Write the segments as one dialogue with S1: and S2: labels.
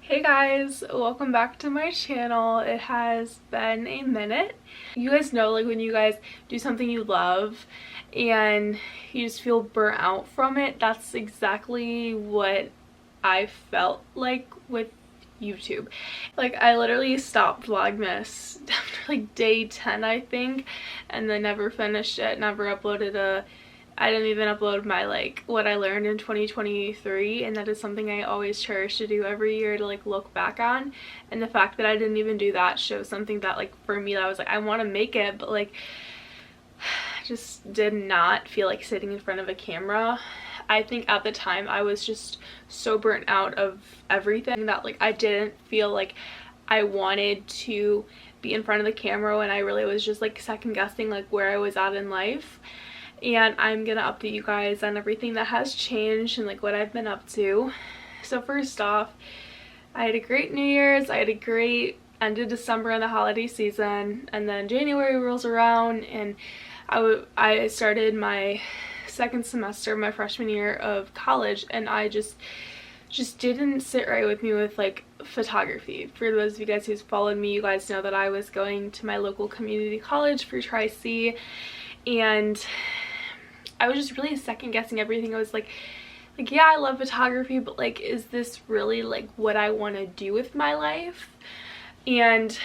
S1: Hey guys, welcome back to my channel. It has been a minute. You guys know, like, when you guys do something you love and you just feel burnt out from it, that's exactly what I felt like with YouTube. Like, I literally stopped Vlogmas after like day 10, I think, and then never finished it, never uploaded I didn't even upload my, like, what I learned in 2023, and that is something I always cherish to do every year, to, like, look back on. And the fact that I didn't even do that shows something that, like, for me, that I was like, I want to make it, but, like, just did not feel like sitting in front of a camera. I think at the time I was just so burnt out of everything that, like, I didn't feel like I wanted to be in front of the camera when I really was just, like, second guessing, like, where I was at in life. And I'm gonna update you guys on everything that has changed and, like, what I've been up to. So first off, I had a great New Year's. I had a great end of December in the holiday season, and then January rolls around and I started my second semester, my freshman year of college, and I just didn't sit right with me with, like, photography. For those of you guys who's followed me, you guys know that I was going to my local community college for Tri-C, and I was just really second guessing everything. I was like, yeah, I love photography, but, like, is this really, like, what I want to do with my life? And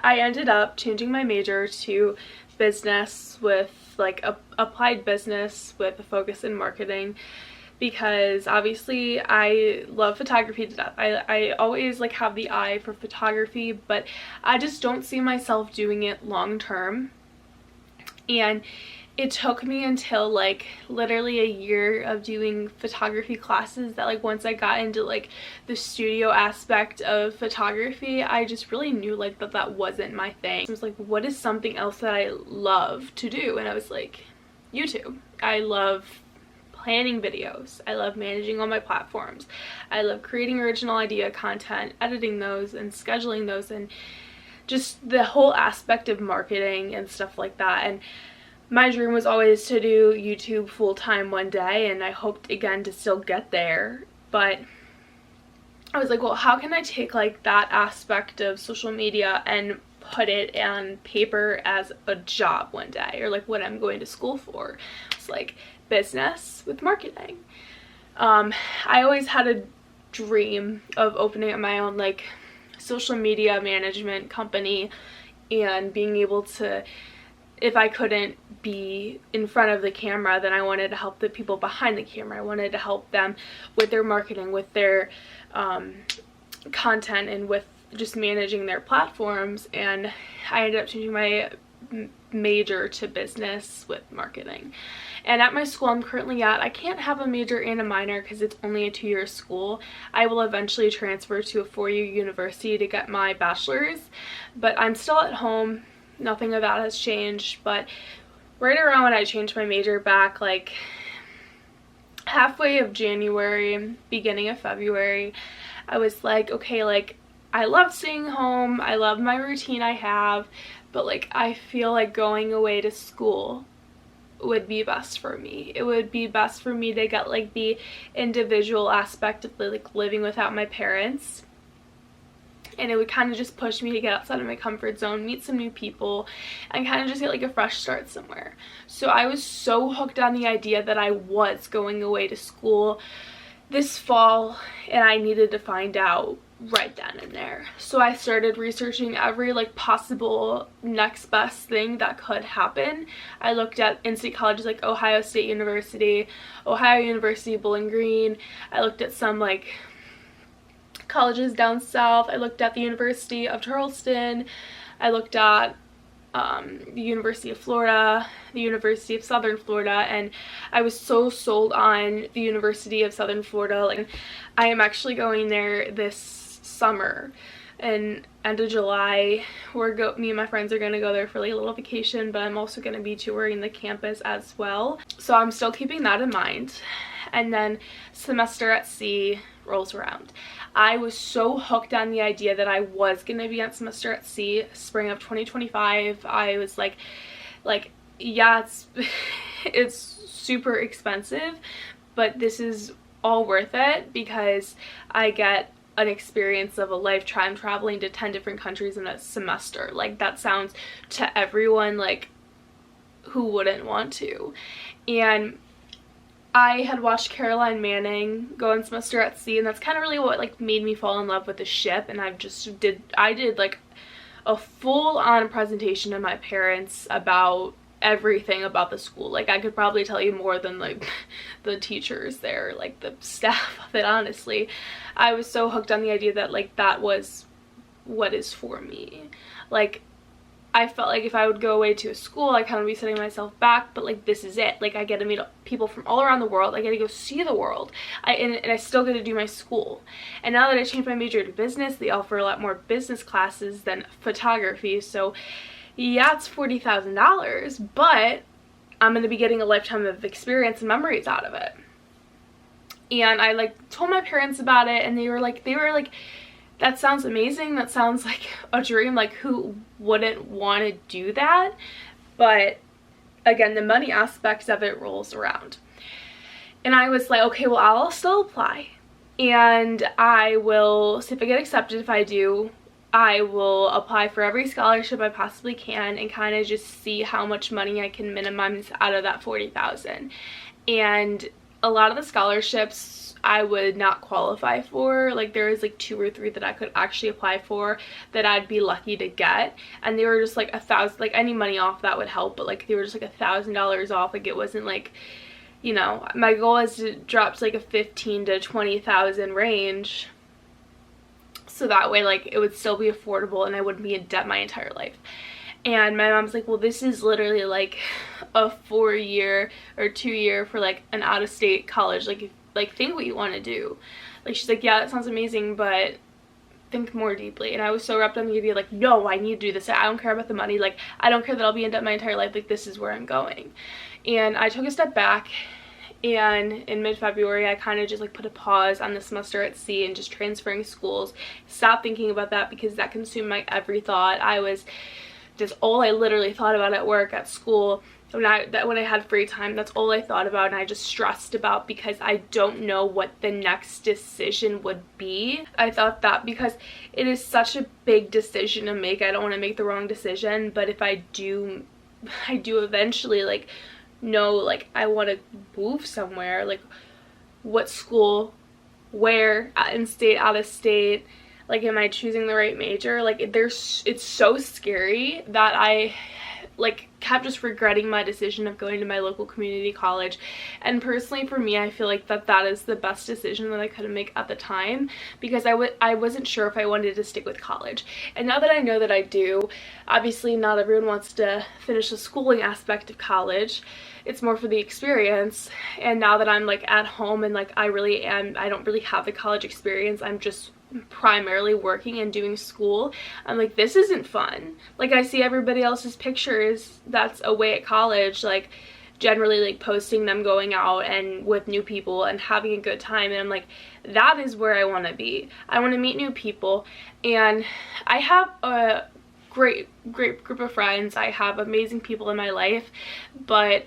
S1: I ended up changing my major to business with, like, applied business with a focus in marketing, because obviously I love photography to death. I always, like, have the eye for photography, but I just don't see myself doing it long term. And it took me until, like, literally a year of doing photography classes that, like, once I got into, like, the studio aspect of photography, I just really knew, like, that wasn't my thing. I was like, what is something else that I love to do? And I was like, YouTube. I love planning videos. I love managing all my platforms. I love creating original idea content, editing those and scheduling those, and just the whole aspect of marketing and stuff like that. And my dream was always to do YouTube full-time one day, and I hoped again to still get there. But I was like, well, how can I take, like, that aspect of social media and put it on paper as a job one day, or, like, what I'm going to school for? It's like business with marketing. I always had a dream of opening up my own, like, social media management company and being able to, if I couldn't be in front of the camera, then I wanted to help the people behind the camera. I wanted to help them with their marketing, with their content, and with just managing their platforms. And I ended up changing my major to business with marketing. And at my school I'm currently at, I can't have a major and a minor because it's only a 2-year school. I will eventually transfer to a 4-year university to get my bachelor's, but I'm still at home. Nothing of that has changed. But right around when I changed my major back, like, halfway of January, beginning of February, I was like, okay, like, I love staying home, I love my routine I have, but, like, I feel like going away to school would be best for me. It would be best for me to get, like, the individual aspect of, like, living without my parents, and it would kind of just push me to get outside of my comfort zone, meet some new people, and kind of just get, like, a fresh start somewhere. So I was so hooked on the idea that I was going away to school this fall, and I needed to find out right then and there. So I started researching every, like, possible next best thing that could happen. I looked at in-state colleges like Ohio State University, Ohio University Bowling Green. I looked at some, like, colleges down south. I looked at the University of Charleston. I looked at the University of Florida, the University of Southern Florida, and I was so sold on the University of Southern Florida. Like, I am actually going there this summer, and end of July me and my friends are gonna go there for, like, a little vacation, but I'm also gonna be touring the campus as well, so I'm still keeping that in mind. And then semester at sea rolls around. I was so hooked on the idea that I was gonna be on semester at sea spring of 2025. I was like, yeah, it's super expensive, but this is all worth it because I get an experience of a lifetime traveling to 10 different countries in a semester. Like, that sounds to everyone like, who wouldn't want to? And I had watched Caroline Manning go on semester at sea, and that's kind of really what like made me fall in love with the ship. And I did like a full-on presentation to my parents about everything about the school. Like, I could probably tell you more than like the teachers there, like the staff of it. Honestly, I was so hooked on the idea that like that was what is for me. Like, I felt like if I would go away to a school, I kind of be setting myself back, but like, this is it. Like, I get to meet people from all around the world. I get to go see the world. And I still get to do my school. And now that I changed my major to business, they offer a lot more business classes than photography. So yeah, it's $40,000, but I'm going to be getting a lifetime of experience and memories out of it. And I like told my parents about it, and they were like, that sounds amazing. That sounds like a dream. Like, who wouldn't want to do that? But again, the money aspects of it rolls around. And I was like, okay, well, I'll still apply. And I will see if I get accepted. If I do, I will apply for every scholarship I possibly can and kind of just see how much money I can minimize out of that $40,000. And a lot of the scholarships I would not qualify for. Like, there was like 2 or 3 that I could actually apply for that I'd be lucky to get, and they were just like $1,000. Like, any money off that would help, but like they were just like $1,000 off. Like, it wasn't like, you know, my goal is to drop to like a 15 to 20,000 range, so that way like it would still be affordable and I wouldn't be in debt my entire life. And my mom's like, well, this is literally like a 4-year or 2-year for like an out-of-state college. Like, think what you want to do. Like, she's like, yeah, that sounds amazing, but think more deeply. And I was so wrapped up in the idea, like, no, I need to do this. I don't care about the money. Like, I don't care that I'll be in debt my entire life. Like, this is where I'm going. And I took a step back, and in mid-February, I kind of just like put a pause on the semester at sea and just transferring schools. Stopped thinking about that because that consumed my every thought. I was just all I literally thought about at work, at school. When I had free time, that's all I thought about, and I just stressed about because I don't know what the next decision would be. I thought that because it is such a big decision to make, I don't want to make the wrong decision, but if I do eventually like know like I want to move somewhere, like what school, where, in state, out of state, like am I choosing the right major? Like, it's so scary that I like kept just regretting my decision of going to my local community college. And personally for me, I feel like that is the best decision that I could make at the time, because I wasn't sure if I wanted to stick with college. And now that I know that I do, obviously not everyone wants to finish the schooling aspect of college. It's more for the experience. And now that I'm like at home and like I don't really have the college experience, I'm just primarily working and doing school, I'm like, this isn't fun. Like, I see everybody else's pictures that's away at college, like generally like posting them going out and with new people and having a good time, and I'm like, that is where I want to be. I want to meet new people, and I have a great group of friends. I have amazing people in my life, but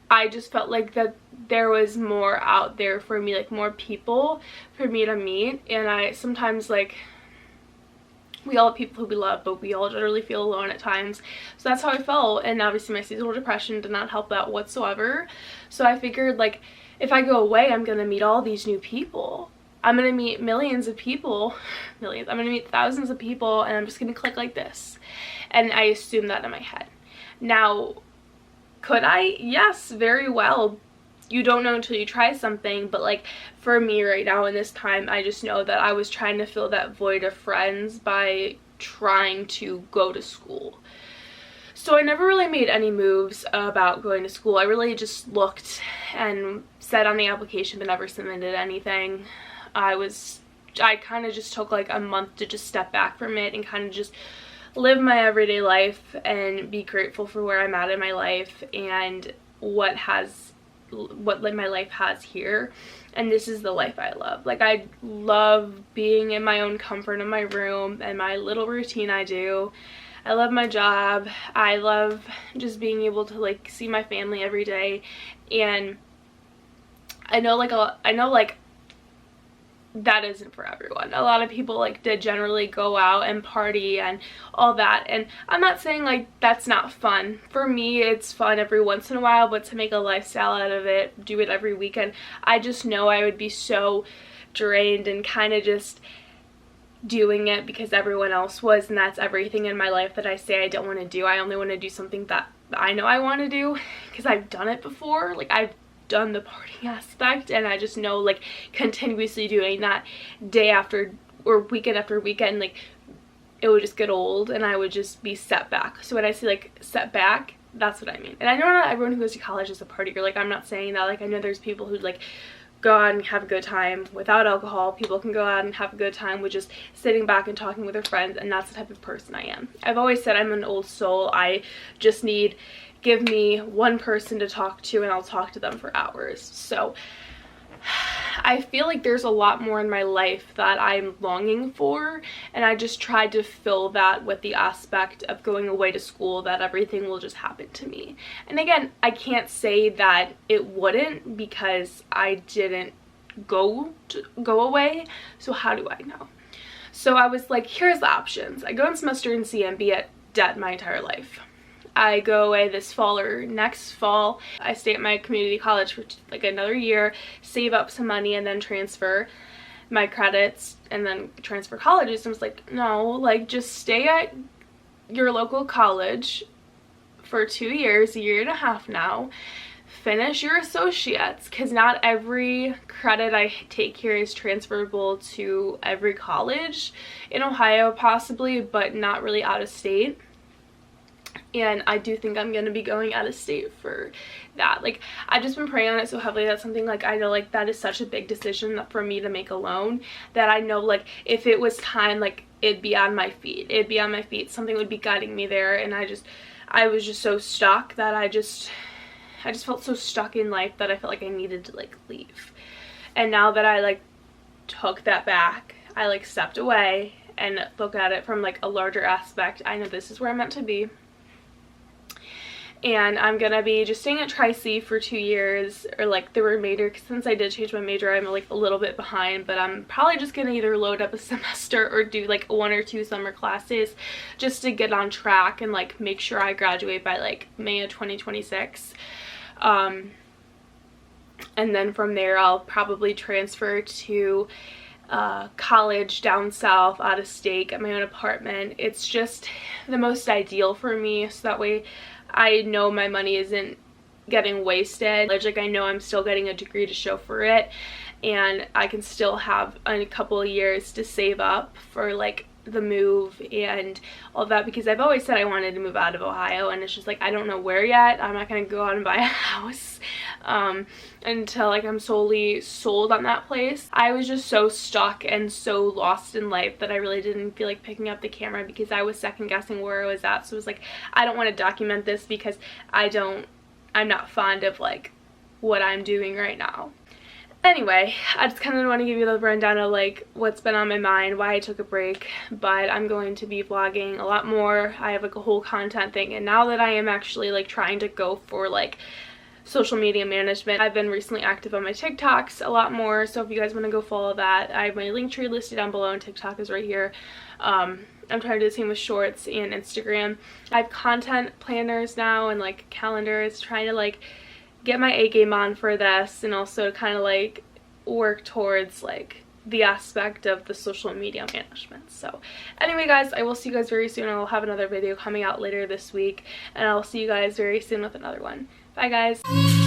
S1: I just felt like that there was more out there for me, like more people for me to meet. And I sometimes, like, we all have people who we love, but we all generally feel alone at times. So that's how I felt, and obviously my seasonal depression did not help that whatsoever. So I figured, like, if I go away, I'm gonna meet all these new people. I'm gonna meet millions of people, I'm gonna meet thousands of people, and I'm just gonna click like this. And I assumed that in my head. Now, could I? Yes, very well. You don't know until you try something, but like for me right now in this time, I just know that I was trying to fill that void of friends by trying to go to school. So I never really made any moves about going to school. I really just looked and said on the application but never submitted anything. I kind of just took like a month to just step back from it and kind of just live my everyday life and be grateful for where I'm at in my life and what my life has here. And this is the life I love. Like, I love being in my own comfort in my room and my little routine I do. I love my job. I love just being able to like see my family every day. And I know that isn't for everyone. A lot of people like to generally go out and party and all that, and I'm not saying like that's not fun. For me, it's fun every once in a while, but to make a lifestyle out of it, do it every weekend, I just know I would be so drained and kind of just doing it because everyone else was, and that's everything in my life that I say I don't want to do. I only want to do something that I know I want to do because I've done it before. Like, I've done the partying aspect, and I just know like continuously doing that day after or weekend after weekend, like it would just get old and I would just be set back. So when I say like set back, that's what I mean. And I know not everyone who goes to college is a partier. Like, I'm not saying that. Like, I know there's people who like go out and have a good time without alcohol. People can go out and have a good time with just sitting back and talking with their friends, and that's the type of person I am. I've always said I'm an old soul. I just need, give me one person to talk to and I'll talk to them for hours. So I feel like there's a lot more in my life that I'm longing for, and I just tried to fill that with the aspect of going away to school, that everything will just happen to me. And again, I can't say that it wouldn't because I didn't go away, so how do I know? So I was like, here's the options. I go in semester in C and be at debt my entire life. I go away this fall or next fall. I stay at my community college for like another year, save up some money, and then transfer my credits and then transfer colleges. And I was like, no, like just stay at your local college for 2 years, a year and a half now, finish your associates, because not every credit I take here is transferable to every college in Ohio possibly, but not really out of state. And I do think I'm going to be going out of state for that. Like, I've just been praying on it so heavily. That's something like I know like that is such a big decision for me to make alone, that I know like if it was time, like it'd be on my feet. It'd be on my feet. Something would be guiding me there. And I was just so stuck that I just felt so stuck in life that I felt like I needed to like leave. And now that I like took that back, I like stepped away and look at it from like a larger aspect. I know this is where I'm meant to be. And I'm gonna be just staying at Tri-C for 2 years, or like the remainder, because since I did change my major, I'm like a little bit behind, but I'm probably just gonna either load up a semester or do like 1 or 2 summer classes just to get on track and like make sure I graduate by like May of 2026. And then from there I'll probably transfer to college down south, out of state, get my own apartment. It's just the most ideal for me, so that way I know my money isn't getting wasted. Like, I know I'm still getting a degree to show for it, and I can still have a couple of years to save up for like the move and all that, because I've always said I wanted to move out of Ohio, and it's just like I don't know where yet. I'm not gonna go out and buy a house until like I'm solely sold on that place. I was just so stuck and so lost in life that I really didn't feel like picking up the camera because I was second guessing where I was at. So it was like, I don't want to document this because I'm not fond of like what I'm doing right now. Anyway, I just kind of want to give you the rundown of like what's been on my mind, why I took a break, but I'm going to be vlogging a lot more. I have like a whole content thing, and now that I am actually like trying to go for like social media management, I've been recently active on my TikToks a lot more, so if you guys want to go follow that, I have my link tree listed down below, and TikTok is right here. I'm trying to do the same with shorts and Instagram. I have content planners now and like calendars, trying to like get my A game on for this, and also kind of like work towards like the aspect of the social media management. So anyway guys, I will see you guys very soon. I'll have another video coming out later this week, and I'll see you guys very soon with another one. Bye guys.